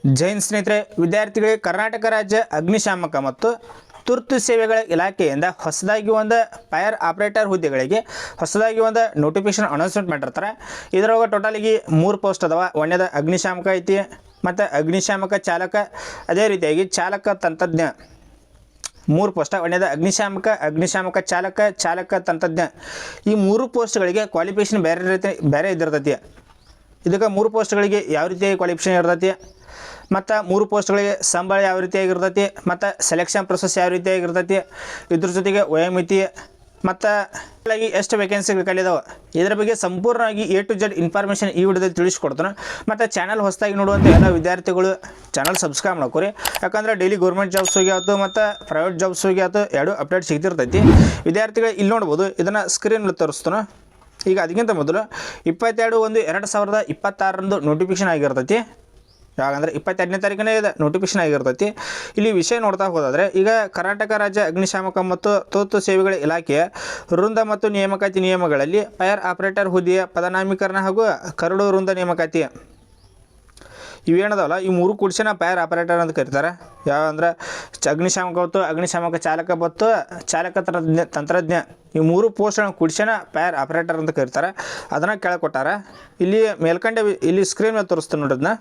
ಜೈನ್ ಸ್ನೇಹಿತರೆ, ವಿದ್ಯಾರ್ಥಿಗಳಿಗೆ ಕರ್ನಾಟಕ ರಾಜ್ಯ ಅಗ್ನಿಶಾಮಕ ಮತ್ತು ತುರ್ತು ಸೇವೆಗಳ ಇಲಾಖೆಯಿಂದ ಹೊಸದಾಗಿ ಒಂದು ಫೈರ್ ಆಪರೇಟರ್ ಹುದ್ದೆಗಳಿಗೆ ಹೊಸದಾಗಿ ಒಂದು ನೋಟಿಫಿಕೇಶನ್ ಅನೌನ್ಸ್ಮೆಂಟ್ ಮಾಡಿರ್ತಾರೆ. ಇದರೊಳಗೆ ಟೋಟಲಿಗೆ 3 ಪೋಸ್ಟ್ ಅದಾವ. ಒಂದೇದ ಅಗ್ನಿಶಾಮಕ ಐತಿ, ಮತ್ತು ಅಗ್ನಿಶಾಮಕ ಚಾಲಕ, ಅದೇ ರೀತಿಯಾಗಿ ಚಾಲಕ ತಂತ್ರಜ್ಞ. 3 ಪೋಸ್ಟ್. ಒಂದೇದ ಅಗ್ನಿಶಾಮಕ ಚಾಲಕ ತಂತ್ರಜ್ಞ. ಈ 3 ಪೋಸ್ಟ್ಗಳಿಗೆ ಕ್ವಾಲಿಫಿಕೇಷನ್ ಬೇರೆ ಇದ್ದಿರ್ತೈತಿ. ಇದಕ್ಕೆ 3 ಪೋಸ್ಟ್ಗಳಿಗೆ ಯಾವ ರೀತಿಯಾಗಿ ಕ್ವಾಲಿಫಿಕೇಷನ್ ಇರ್ತೈತಿ, ಮತ್ತು 3 ಪೋಸ್ಟ್ಗಳಿಗೆ ಸಂಬಳ ಯಾವ ರೀತಿಯಾಗಿರ್ತೈತಿ, ಮತ್ತು ಸೆಲೆಕ್ಷನ್ ಪ್ರೊಸೆಸ್ ಯಾವ ರೀತಿಯಾಗಿರ್ತೈತಿ, ಇದ್ರ ಜೊತೆಗೆ ವಯೋಮಿತಿ ಮತ್ತು ಎಷ್ಟು ವೇಕೆನ್ಸಿಗಳು ಖಾಲಿದಾವೆ, ಇದರ ಬಗ್ಗೆ ಸಂಪೂರ್ಣವಾಗಿ A to Z ಇನ್ಫಾರ್ಮೇಷನ್ ಈ ವಿಡಿಯೋದಲ್ಲಿ ತಿಳಿಸ್ಕೊಡ್ತಾನೆ. ಮತ್ತು ಚಾನಲ್ ಹೊಸದಾಗಿ ನೋಡುವಂಥ ಎಲ್ಲ ವಿದ್ಯಾರ್ಥಿಗಳು ಚಾನಲ್ ಸಬ್ಸ್ಕ್ರೈಬ್ ಮಾಡ್ಕೊರಿ. ಯಾಕಂದರೆ ಡೈಲಿ ಗೌರ್ಮೆಂಟ್ ಜಾಬ್ಸ್ ಹೋಗಿ ಆಯ್ತು ಮತ್ತು ಪ್ರೈವೇಟ್ ಜಾಬ್ಸ್ ಹೋಗಿ ಆಯ್ತು, ಎರಡು ಅಪ್ಡೇಟ್ ಸಿಗ್ತಿರ್ತೈತಿ. ವಿದ್ಯಾರ್ಥಿಗಳು ಇಲ್ಲಿ ನೋಡ್ಬೋದು, ಇದನ್ನು ಸ್ಕ್ರೀನಲ್ಲಿ ತೋರಿಸ್ತಾನೆ. ಈಗ ಅದಕ್ಕಿಂತ ಮೊದಲು 22/1/2026 ನೋಟಿಫಿಕೇಶನ್ ಆಗಿರ್ತೈತಿ. ಯಾಕಂದರೆ 22ನೇ ತಾರೀಕನೇ ಇದೆ ನೋಟಿಫಿಕೇಶನ್ ಆಗಿರ್ತೈತಿ. ಇಲ್ಲಿ ವಿಷಯ ನೋಡ್ತಾ ಹೋದಾದರೆ, ಈಗ ಕರ್ನಾಟಕ ರಾಜ್ಯ ಅಗ್ನಿಶಾಮಕ ಮತ್ತು ತುರ್ತು ಸೇವೆಗಳ ಇಲಾಖೆಯ ವೃಂದ ಮತ್ತು ನೇಮಕಾತಿ ನಿಯಮಗಳಲ್ಲಿ ಫೈರ್ ಆಪರೇಟರ್ ಹುದ್ದೆಯ ಪದನಾಮೀಕರಣ ಹಾಗೂ ಕರಡು ವೃಂದ ನೇಮಕಾತಿ ಇವೇನದಾವಲ್ಲ, ಈ 3 ಕೂಡಿಸಿನ ಫೈರ್ ಆಪರೇಟರ್ ಅಂತ ಕರೀತಾರೆ. ಯಾವಂದ್ರೆ ಅಗ್ನಿಶಾಮಕ ಮತ್ತು ಅಗ್ನಿಶಾಮಕ ಚಾಲಕ ಮತ್ತು ಚಾಲಕ ತಂತ್ರಜ್ಞ, ಈ 3 ಪೋಸ್ಟ್ಗಳನ್ನು ಕೂಡಿಸಿನ ಫೈರ್ ಆಪರೇಟರ್ ಅಂತ ಕರೀತಾರೆ. ಅದನ್ನು ಕೆಳಕೊಟ್ಟಾರ. ಇಲ್ಲಿ ಇಲ್ಲಿ ಸ್ಕ್ರೀನ್ ಮೇಲೆ ತೋರಿಸ್ತೀನಿ ನೋಡೋದನ್ನ.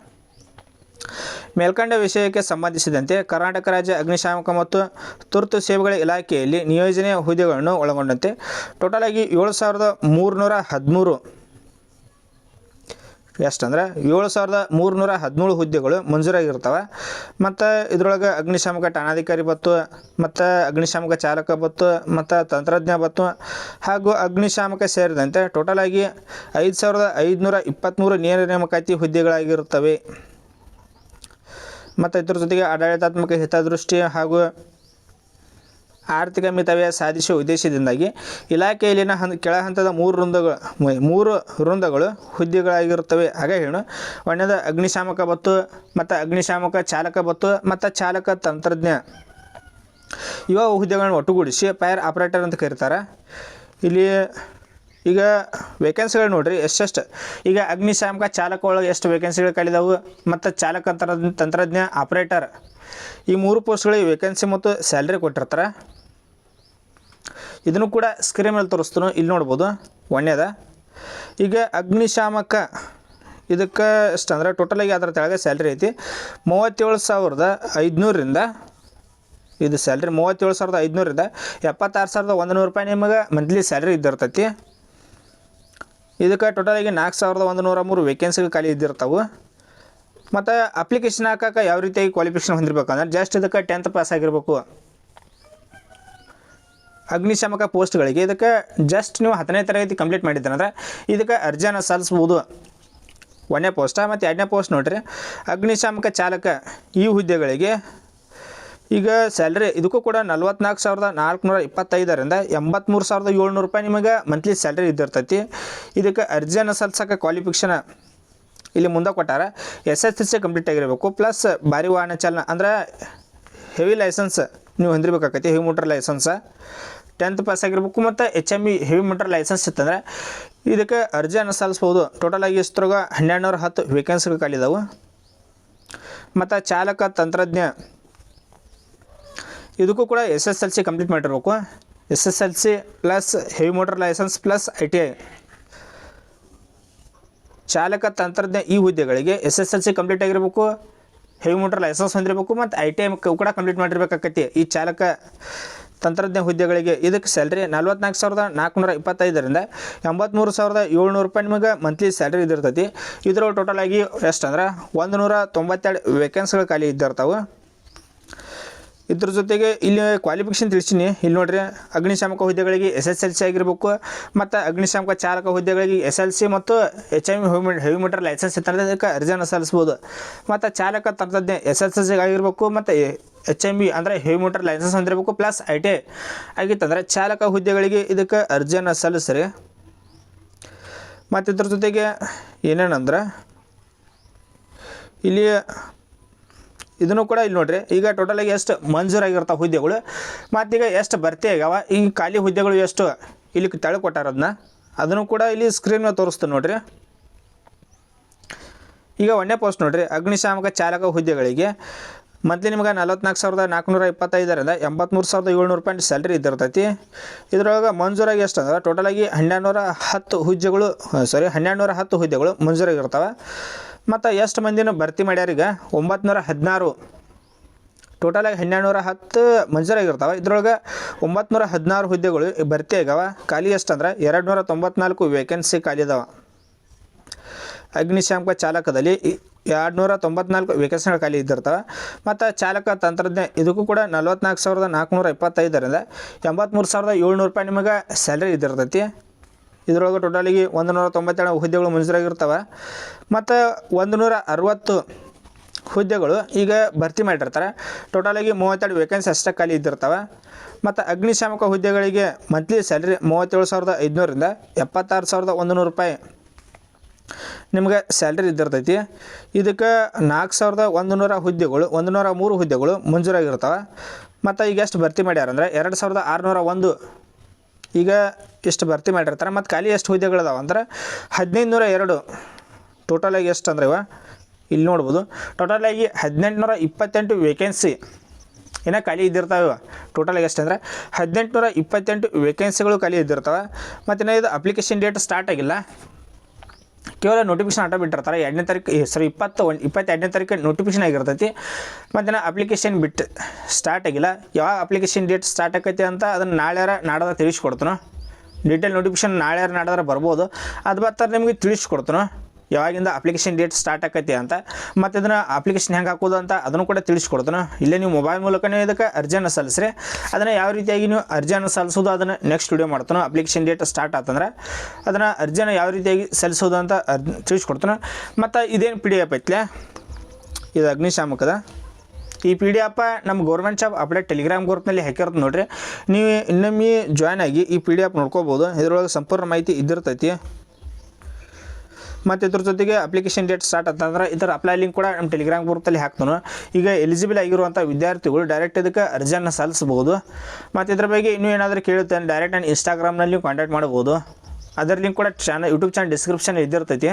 ಮೇಲ್ಕಂಡ ವಿಷಯಕ್ಕೆ ಸಂಬಂಧಿಸಿದಂತೆ ಕರ್ನಾಟಕ ರಾಜ್ಯ ಅಗ್ನಿಶಾಮಕ ಮತ್ತು ತುರ್ತು ಸೇವೆಗಳ ಇಲಾಖೆಯಲ್ಲಿ ನಿಯೋಜನೆಯ ಹುದ್ದೆಗಳನ್ನು ಒಳಗೊಂಡಂತೆ ಟೋಟಲ್ ಆಗಿ 7313 ಎಷ್ಟಂದ್ರೆ 7317 ಹುದ್ದೆಗಳು ಮಂಜೂರಾಗಿರ್ತವೆ. ಮತ್ತು ಇದರೊಳಗೆ ಅಗ್ನಿಶಾಮಕ ಠಾಣಾಧಿಕಾರಿ ಬತ್ತು, ಮತ್ತು ಅಗ್ನಿಶಾಮಕ ಚಾಲಕ ಬತ್ತು, ಮತ್ತು ತಂತ್ರಜ್ಞ ಬತ್ತು, ಹಾಗೂ ಅಗ್ನಿಶಾಮಕ ಸೇರಿದಂತೆ ಟೋಟಲ್ ಆಗಿ 5523 ನೇರ ನೇಮಕಾತಿ ಹುದ್ದೆಗಳಾಗಿರುತ್ತವೆ. ಮತ್ತು ಇದರ ಜೊತೆಗೆ ಆಡಳಿತಾತ್ಮಕ ಹಿತದೃಷ್ಟಿ ಹಾಗೂ ಆರ್ಥಿಕ ಮಿತವ್ಯಯ ಸಾಧಿಸುವ ಉದ್ದೇಶದಿಂದಾಗಿ ಇಲಾಖೆಯಲ್ಲಿನ ಕೆಳ ಹಂತದ 3 ವೃಂದಗಳು ಹುದ್ದೆಗಳಾಗಿರುತ್ತವೆ. ಹಾಗೆ ಹೇಳು, ಒಂದನೇದು ಅಗ್ನಿಶಾಮಕ ಬತ್ತು, ಮತ್ತು ಅಗ್ನಿಶಾಮಕ ಚಾಲಕ ಬತ್ತು, ಮತ್ತು ಚಾಲಕ ತಂತ್ರಜ್ಞ. ಇವ ಹುದ್ದೆಗಳನ್ನು ಒಟ್ಟುಗೂಡಿಸಿ ಫೈರ್ ಆಪರೇಟರ್ ಅಂತ ಕರೀತಾರೆ. ಇಲ್ಲಿ ಈಗ ವೇಕೆನ್ಸಿಗಳು ನೋಡಿರಿ ಎಷ್ಟೆಷ್ಟು. ಈಗ ಅಗ್ನಿಶಾಮಕ ಚಾಲಕ ಒಳಗೆ ಎಷ್ಟು ವೇಕೆನ್ಸಿಗಳು ಖಾಲಿದಾವು, ಮತ್ತು ಚಾಲಕ ತಂತ್ರಜ್ಞ ಆಪರೇಟರ್, ಈ 3 ಪೋಸ್ಟ್ಗಳಿಗೆ ವೇಕೆನ್ಸಿ ಮತ್ತು ಸ್ಯಾಲ್ರಿ ಕೊಟ್ಟಿರ್ತಾರೆ. ಇದನ್ನು ಕೂಡ ಸ್ಕ್ರೀನ್ ಮೇಲೆ ತೋರಿಸ್ತಾನೆ. ಇಲ್ಲಿ ನೋಡ್ಬೋದು. ಒಂದೇದ ಈಗ ಅಗ್ನಿಶಾಮಕ, ಇದಕ್ಕೆ ಎಷ್ಟು ಅಂದರೆ ಟೋಟಲಾಗಿ ಅದರ ತೆಳಗೆ ಸ್ಯಾಲ್ರಿ ಐತಿ 37,500ರಿಂದ, ಇದು ಸ್ಯಾಲ್ರಿ 37,500ರಿಂದ 76,100 ರೂಪಾಯಿ ನಿಮಗೆ ಮಂತ್ಲಿ ಸ್ಯಾಲ್ರಿ ಇದ್ದಿರ್ತೈತಿ. ಇದಕ್ಕೆ ಟೋಟಲಾಗಿ 4,103 ವೇಕೆನ್ಸಿಗಳು ಖಾಲಿ ಇದ್ದಿರ್ತಾವೆ. ಮತ್ತು ಅಪ್ಲಿಕೇಶನ್ ಹಾಕೋಕೆ ಯಾವ ರೀತಿಯಾಗಿ ಕ್ವಾಲಿಫಿಕೇಷನ್ ಹೊಂದಿರಬೇಕಂದ್ರೆ ಜಸ್ಟ್ ಇದಕ್ಕೆ 10th ಪಾಸ್ ಆಗಿರಬೇಕು. ಅಗ್ನಿಶಾಮಕ ಪೋಸ್ಟ್ಗಳಿಗೆ ಇದಕ್ಕೆ ಜಸ್ಟ್ ನೀವು 10ನೇ ತರಗತಿ ಕಂಪ್ಲೀಟ್ ಮಾಡಿದ್ದೀರಂದ್ರೆ ಇದಕ್ಕೆ ಅರ್ಜಿಯನ್ನು ಸಲ್ಲಿಸ್ಬೋದು. 1ನೇ ಪೋಸ್ಟ್. ಮತ್ತು 2ನೇ ಪೋಸ್ಟ್ ನೋಡಿರಿ, ಅಗ್ನಿಶಾಮಕ ಚಾಲಕ, ಈ ಹುದ್ದೆಗಳಿಗೆ ಈಗ ಸ್ಯಾಲ್ರಿ ಇದಕ್ಕೂ ಕೂಡ 44,425ರಿಂದ 83,700 ರೂಪಾಯಿ ನಿಮಗೆ ಮಂತ್ಲಿ ಸ್ಯಾಲ್ರಿ ಇದ್ದಿರ್ತೈತಿ. ಇದಕ್ಕೆ ಅರ್ಜಿಯನ್ನು ಸಲ್ಲಿಸೋಕೆ ಕ್ವಾಲಿಫಿಕೇಷನ್ ಇಲ್ಲಿ ಮುಂದೆ ಕೊಟ್ಟಾರ. SSLC ಕಂಪ್ಲೀಟ್ ಆಗಿರಬೇಕು, ಪ್ಲಸ್ ಭಾರಿ ವಾಹನ ಚಾಲನ ಅಂದರೆ ಹೆವಿ ಲೈಸೆನ್ಸ್ ನೀವು ಹೊಂದಿರಬೇಕಾಗೈತಿ. Heavy motor licence 10th pass ಆಗಿರಬೇಕು. ಮತ್ತು HME ಹೆವಿ ಮೋಟರ್ ಲೈಸೆನ್ಸ್ ಇತ್ತಂದರೆ ಇದಕ್ಕೆ ಅರ್ಜಿಯನ್ನು ಸಲ್ಲಿಸ್ಬೋದು. ಟೋಟಲಾಗಿ ಇಷ್ಟರಾಗ 1210 ವೇಕೆನ್ಸಿಗಳು ಖಾಲಿದಾವೆ. ಮತ್ತು ಚಾಲಕ ತಂತ್ರಜ್ಞ, ಇದಕ್ಕೂ ಕೂಡ SSLC ಕಂಪ್ಲೀಟ್ ಮಾಡಿರಬೇಕು. SSLC plus heavy motor licence plus ITI. ಚಾಲಕ ತಂತ್ರಜ್ಞ ಈ ಹುದ್ದೆಗಳಿಗೆ SSLC ಕಂಪ್ಲೀಟ್ ಆಗಿರಬೇಕು, ಹೆವಿ ಮೋಟರ್ ಲೈಸೆನ್ಸ್ ಹೊಂದಿರಬೇಕು, ಮತ್ತು ITI ಕೂಡ ಕಂಪ್ಲೀಟ್ ಮಾಡಿರಬೇಕಾಗೈತಿ ಈ ಚಾಲಕ ತಂತ್ರಜ್ಞ ಹುದ್ದೆಗಳಿಗೆ. ಇದಕ್ಕೆ ಸ್ಯಾಲ್ರಿ 44,425ರಿಂದ 83,700 ರೂಪಾಯಿ ನಿಮಗೆ ಮಂತ್ಲಿ ಸ್ಯಾಲ್ರಿ ಇದ್ದಿರ್ತೈತಿ. ಇದರೊಳಗೆ ಟೋಟಲಾಗಿ ಎಷ್ಟು ಅಂದ್ರೆ 192 ವೇಕೆನ್ಸಿಗಳು ಖಾಲಿ ಇದ್ದಿರ್ತಾವೆ. ಇದ್ರ ಜೊತೆಗೆ ಇಲ್ಲಿ ಕ್ವಾಲಿಫಿಕೇಷನ್ ತಿಳಿಸೀನಿ. ಇಲ್ಲಿ ನೋಡಿರಿ, ಅಗ್ನಿಶಾಮಕ ಹುದ್ದೆಗಳಿಗೆ SSLC ಆಗಿರಬೇಕು, ಮತ್ತು ಅಗ್ನಿಶಾಮಕ ಚಾಲಕ ಹುದ್ದೆಗಳಿಗೆ SLC ಮತ್ತು HME ಹೆವಿ ಮೋಟರ್ ಲೈಸೆನ್ಸ್ ಇತ್ತಂದರೆ ಅದಕ್ಕೆ ಅರ್ಜಿಯನ್ನು ಸಲ್ಲಿಸ್ಬೋದು. ಮತ್ತು ಚಾಲಕ ತಂತ್ರಜ್ಞ SSLC ಆಗಿರಬೇಕು, ಮತ್ತು HME ಅಂದರೆ ಹೆವಿ ಮೋಟರ್ ಲೈಸೆನ್ಸ್ ಹೊಂದಿರಬೇಕು, ಪ್ಲಸ್ ITI ಆಗಿತ್ತಂದರೆ ಚಾಲಕ ಹುದ್ದೆಗಳಿಗೆ ಇದಕ್ಕೆ ಅರ್ಜಿಯನ್ನು ಸಲ್ಲಿಸ್ರಿ. ಮತ್ತು ಇದ್ರ ಜೊತೆಗೆ ಏನೇನಂದ್ರೆ ಇಲ್ಲಿ ಇದನ್ನು ಕೂಡ ಇಲ್ಲಿ ನೋಡಿರಿ, ಈಗ ಟೋಟಲಾಗಿ ಎಷ್ಟು ಮಂಜೂರಾಗಿರ್ತಾವೆ ಹುದ್ದೆಗಳು, ಮತ್ತೀಗ ಎಷ್ಟು ಭರ್ತಿ ಆಗ್ಯಾವ, ಈ ಖಾಲಿ ಹುದ್ದೆಗಳು ಎಷ್ಟು ಇಲ್ಲಿ ತೆಳಗೆ ಕೊಟ್ಟಾರ ಅದನ್ನು ಕೂಡ ಇಲ್ಲಿ ಸ್ಕ್ರೀನ್ ಮೇಲೆ ತೋರಿಸ್ತೀನಿ ನೋಡಿರಿ. ಈಗ ಒಂದನೇ ಪೋಸ್ಟ್ ನೋಡಿರಿ, ಅಗ್ನಿಶಾಮಕ ಚಾಲಕ ಹುದ್ದೆಗಳಿಗೆ ಮಂತ್ಲಿ ನಿಮ್ಗೆ 44,425ರಿಂದ 83,700 ರೂಪಾಯಿ ಸ್ಯಾಲ್ರಿ ಇದ್ದಿರ್ತೈತಿ. ಇದ್ರೊಳಗೆ ಮಂಜೂರಾಗಿ ಎಷ್ಟು ಅಂದ್ರೆ ಟೋಟಲಾಗಿ 1210 ಹುದ್ದೆಗಳು ಮಂಜೂರಾಗಿರ್ತವೆ. ಮತ್ತು ಎಷ್ಟು ಮಂದಿನೂ ಭರ್ತಿ ಮಾಡ್ಯಾರ ಈಗ 916, ಟೋಟಲಾಗಿ 1210 ಮಂಜೂರಾಗಿರ್ತಾವೆ. ಇದ್ರೊಳಗೆ 916 ಹುದ್ದೆಗಳು ಭರ್ತಿ ಆಗ್ಯಾವ. ಖಾಲಿ ಎಷ್ಟು ಅಂದ್ರೆ 294 ವೇಕೆನ್ಸಿ ಖಾಲಿ ಇದಾವೆ. ಅಗ್ನಿಶಾಮಕ ಚಾಲಕದಲ್ಲಿ 294 ವೇಕೆನ್ಸಿಗಳು ಖಾಲಿ ಇದ್ದಿರ್ತವೆ. ಮತ್ತು ಚಾಲಕ ತಂತ್ರಜ್ಞ ಇದಕ್ಕೂ ಕೂಡ 44,425ರಿಂದ 83,700 ರೂಪಾಯಿ ನಿಮಗೆ ಸ್ಯಾಲ್ರಿ ಇದ್ದಿರ್ತೈತಿ. ಇದರೊಳಗೆ ಟೋಟಲಿಗೆ 197 ಹುದ್ದೆಗಳು ಮಂಜೂರಾಗಿರ್ತವೆ. ಮತ್ತು 160 ಹುದ್ದೆಗಳು ಈಗ ಭರ್ತಿ ಮಾಡಿರ್ತಾರೆ. ಟೋಟಲಾಗಿ 32 ವೇಕೆನ್ಸಿ ಅಷ್ಟೇ ಖಾಲಿ ಇದ್ದಿರ್ತವೆ. ಮತ್ತು ಅಗ್ನಿಶಾಮಕ ಹುದ್ದೆಗಳಿಗೆ ಮಂತ್ಲಿ ಸ್ಯಾಲ್ರಿ 37,500ರಿಂದ 76,100 ರೂಪಾಯಿ ನಿಮಗೆ ಸ್ಯಾಲ್ರಿ ಇದ್ದಿರ್ತೈತಿ. ಇದಕ್ಕೆ 4,103 ಹುದ್ದೆಗಳು ಮಂಜೂರಾಗಿರ್ತವೆ. ಮತ್ತು ಈಗ ಎಷ್ಟು ಭರ್ತಿ ಮಾಡ್ಯಾರ ಅಂದರೆ 2,601 ಈಗ ಎಷ್ಟು ಭರ್ತಿ ಮಾಡಿರ್ತಾರೆ. ಮತ್ತು ಖಾಲಿ ಎಷ್ಟು ಹುದ್ದೆಗಳಿದಾವೆ ಅಂದ್ರೆ 1,502. ಟೋಟಲಾಗಿ ಎಷ್ಟು ಅಂದ್ರೆ ಇಲ್ಲಿ ನೋಡ್ಬೋದು, ಟೋಟಲಾಗಿ 1,828 ವೇಕೆನ್ಸಿ ಏನೋ ಖಾಲಿ ಇದ್ದಿರ್ತಾವೆ. ಟೋಟಲಾಗಿ ಎಷ್ಟು ಅಂದರೆ 1,828 ವೇಕೆನ್ಸಿಗಳು ಖಾಲಿ ಇದ್ದಿರ್ತವೆ. ಮತ್ತು ಇದು ಅಪ್ಲಿಕೇಶನ್ ಡೇಟ್ ಸ್ಟಾರ್ಟ್ ಆಗಿಲ್ಲ, ಕೇವಲ ನೋಟಿಫಿಕೇಶನ್ ಆಟ ಬಿಟ್ಟಿರ್ತಾರೆ. 22ನೇ ತಾರೀಕು ನೋಟಿಫಿಕೇಶನ್ ಆಗಿರ್ತೈತಿ. ಮತ್ತು ಅಪ್ಲಿಕೇಶನ್ ಬಿಟ್ಟು ಸ್ಟಾರ್ಟ್ ಆಗಿಲ್ಲ. ಯಾವಾಗ ಅಪ್ಲಿಕೇಶನ್ ಡೇಟ್ ಸ್ಟಾರ್ಟ್ ಆಕೈತಿ ಅಂತ ಅದನ್ನು ನಾಡ್ದ ತಿಳಿಸ್ಕೊಡ್ತಾನೆ. ಡೀಟೇಲ್ ನೋಟಿಫಿಕೇಶನ್ ನಾಡ್ದಾರ ಬರ್ಬೋದು. ಅದು ಬರ್ತಾರೆ ನಿಮಗೆ ತಿಳಿಸ್ಕೊಡ್ತಾನೆ ಯಾವಾಗಿಂದ ಅಪ್ಲಿಕೇಶನ್ ಡೇಟ್ ಸ್ಟಾರ್ಟ್ ಆಕೈತಿ ಅಂತ. ಮತ್ತು ಇದನ್ನು ಅಪ್ಲಿಕೇಶನ್ ಹೆಂಗೆ ಹಾಕೋದು ಅಂತ ಅದನ್ನು ಕೂಡ ತಿಳಿಸ್ಕೊಡ್ತಾನೆ. ಇಲ್ಲೇ ನೀವು ಮೊಬೈಲ್ ಮೂಲಕನೇ ಇದಕ್ಕೆ ಅರ್ಜಿಯನ್ನು ಸಲ್ಲಿಸ್ರಿ. ಅದನ್ನು ಯಾವ ರೀತಿಯಾಗಿ ನೀವು ಅರ್ಜಿಯನ್ನು ಸಲ್ಲಿಸೋದು ಅದನ್ನು ನೆಕ್ಸ್ಟ್ ವಿಡಿಯೋ ಮಾಡ್ತಾನೆ. ಅಪ್ಲಿಕೇಶನ್ ಡೇಟ್ ಸ್ಟಾರ್ಟ್ ಆತಂದ್ರೆ ಅದನ್ನು ಅರ್ಜಿಯನ್ನು ಯಾವ ರೀತಿಯಾಗಿ ಸಲ್ಲಿಸೋದು ಅಂತ ತಿಳಿಸ್ಕೊಡ್ತಾನೆ. ಮತ್ತು ಇದೇನು PDF ಐತ್ಲೆ, ಇದು ಅಗ್ನಿಶಾಮಕದ ಈ PDF ನಮ್ಮ ಗೌರ್ಮೆಂಟ್ ಜಾಬ್ ಅಪ್ಡೇಟ್ ಟೆಲಿಗ್ರಾಮ್ ಗ್ರೂಪ್ನಲ್ಲಿ ಹಾಕಿರುತ್ತೆ ನೋಡಿರಿ. ನೀವು ಇನ್ನೊಮ್ಮೆ ಜಾಯ್ನ್ ಆಗಿ ಈ PDF ನೋಡ್ಕೋಬೋದು. ಇದರೊಳಗೆ ಸಂಪೂರ್ಣ ಮಾಹಿತಿ ಇದ್ದಿರ್ತೈತಿ. ಮತ್ತು ಇದ್ರ ಜೊತೆಗೆ ಅಪ್ಲಿಕೇಶನ್ ಡೇಟ್ ಸ್ಟಾರ್ಟ್ ಅಂತಂದ್ರೆ ಇದರ ಅಪ್ಲೈ ಲಿಂಕ್ ಕೂಡ ನಮ್ಮ ಟೆಲಿಗ್ರಾಮ್ ಗ್ರೂಪಲ್ಲಿ ಹಾಕ್ತಾನೆ. ಈಗ ಎಲಿಜಿಬಲ್ ಆಗಿರುವಂಥ ವಿದ್ಯಾರ್ಥಿಗಳು ಡೈರೆಕ್ಟ್ ಇದಕ್ಕೆ ಅರ್ಜಿಯನ್ನು ಸಲ್ಲಿಸ್ಬೋದು. ಮತ್ತು ಇದ್ರ ಬಗ್ಗೆ ಇನ್ನೂ ಏನಾದರೂ ಕೇಳುತ್ತೆ ಡೈರೆಕ್ಟ್ ನಾನು ಇನ್ಸ್ಟಾಗ್ರಾಮ್ನಲ್ಲಿ ಕಾಂಟ್ಯಾಕ್ಟ್ ಮಾಡ್ಬೋದು. ಅದರ ಲಿಂಕ್ ಕೂಡ ಯೂಟ್ಯೂಬ್ ಚಾನಲ್ ಡಿಸ್ಕ್ರಿಪ್ಷನ್ ಇದ್ದಿರ್ತೈತಿ.